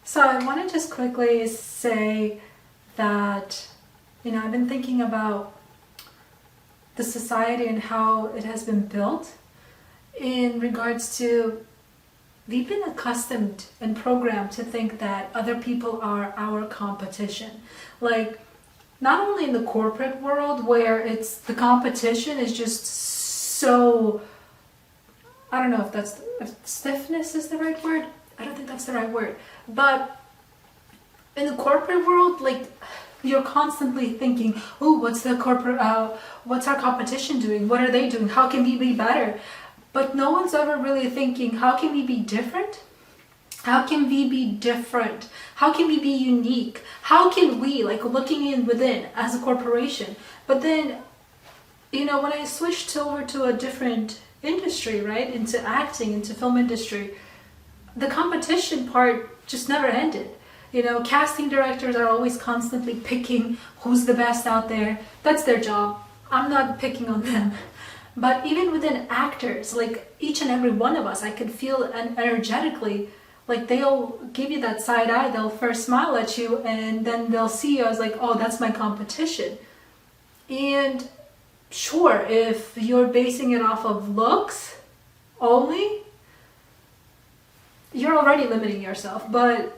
So I want to just quickly say that, I've been thinking about the society and how it has been built in regards to we've been accustomed and programmed to think that other people are our competition. Like, not only in the corporate world where the competition is just so, I don't know if stiffness is the right word. I don't think that's the right word. But in the corporate world, like, you're constantly thinking, oh, what's our competition doing? What are they doing? How can we be better? But no one's ever really thinking, how can we be different? How can we be different? How can we be unique? How can we, like, looking in within as a corporation? But then, when I switched over to a different industry, right, into acting, into film industry, the competition part just never ended. Casting directors are always constantly picking who's the best out there. That's their job. I'm not picking on them. But even within actors, like each and every one of us, I could feel energetically, like they'll give you that side eye. They'll first smile at you and then they'll see you as like, oh, that's my competition. And sure, if you're basing it off of looks only, you're already limiting yourself. But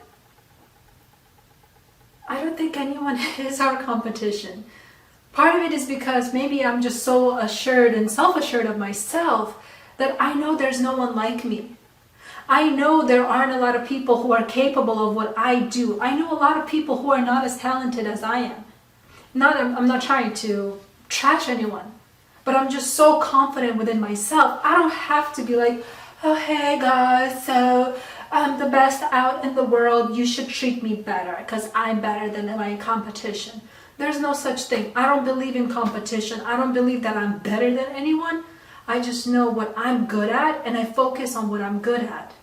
I don't think anyone is our competition. Part of it is because maybe I'm just so assured and self-assured of myself that I know there's no one like me. I know there aren't a lot of people who are capable of what I do. I know a lot of people who are not as talented as I am. I'm not trying to trash anyone, but I'm just so confident within myself. I don't have to be like, oh, hey guys, so I'm the best out in the world. You should treat me better because I'm better than my competition. There's no such thing. I don't believe in competition. I don't believe that I'm better than anyone. I just know what I'm good at and I focus on what I'm good at.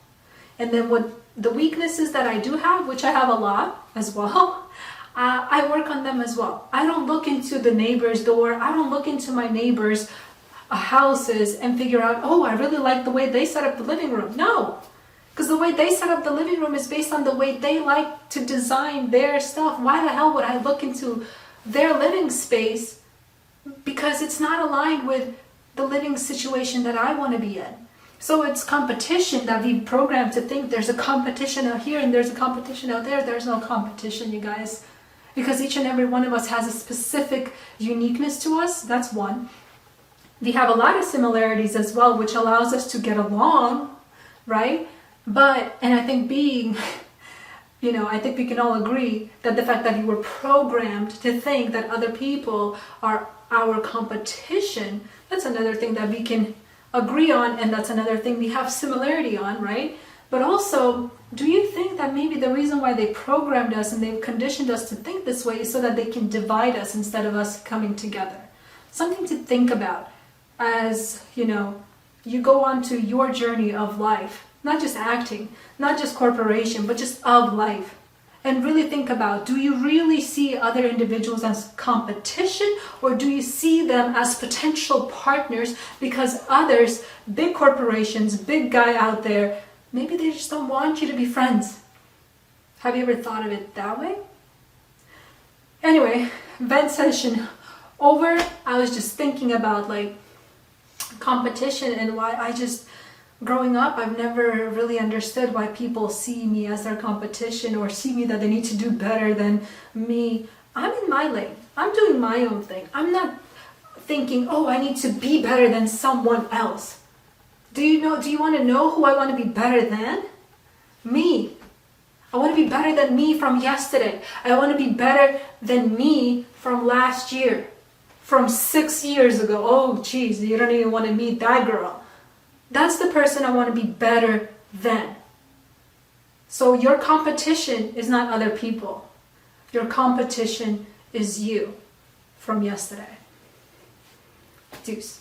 And then what the weaknesses that I do have, which I have a lot as well, I work on them as well. I don't look into the neighbor's door. I don't look into my neighbor's houses and figure out, oh, I really like the way they set up the living room. No, because the way they set up the living room is based on the way they like to design their stuff. Why the hell would I look into their living space? Because it's not aligned with the living situation that I want to be in. So it's competition that we've programmed to think there's a competition out here and there's a competition out there. There's no competition, you guys. Because each and every one of us has a specific uniqueness to us. That's one. We have a lot of similarities as well, which allows us to get along, right? And I think I think we can all agree that the fact that we were programmed to think that other people are our competition, that's another thing that we can agree on, and that's another thing we have similarity on, right? But also, do you think that maybe the reason why they programmed us and they've conditioned us to think this way is so that they can divide us instead of us coming together? Something to think about as, you go on to your journey of life. Not just acting, not just corporation, but just of life. And really think about, do you really see other individuals as competition, or do you see them as potential partners because others, big corporations, big guy out there, maybe they just don't want you to be friends? Have you ever thought of it that way? Anyway, vent session over. I was just thinking about like competition and why growing up, I've never really understood why people see me as their competition or see me that they need to do better than me. I'm in my lane. I'm doing my own thing. I'm not thinking, oh, I need to be better than someone else. Do you want to know who I want to be better than? Me. I want to be better than me from yesterday. I want to be better than me from last year, from 6 years ago. Oh, geez, you don't even want to meet that girl. That's the person I want to be better than. So your competition is not other people. Your competition is you from yesterday. Deuce.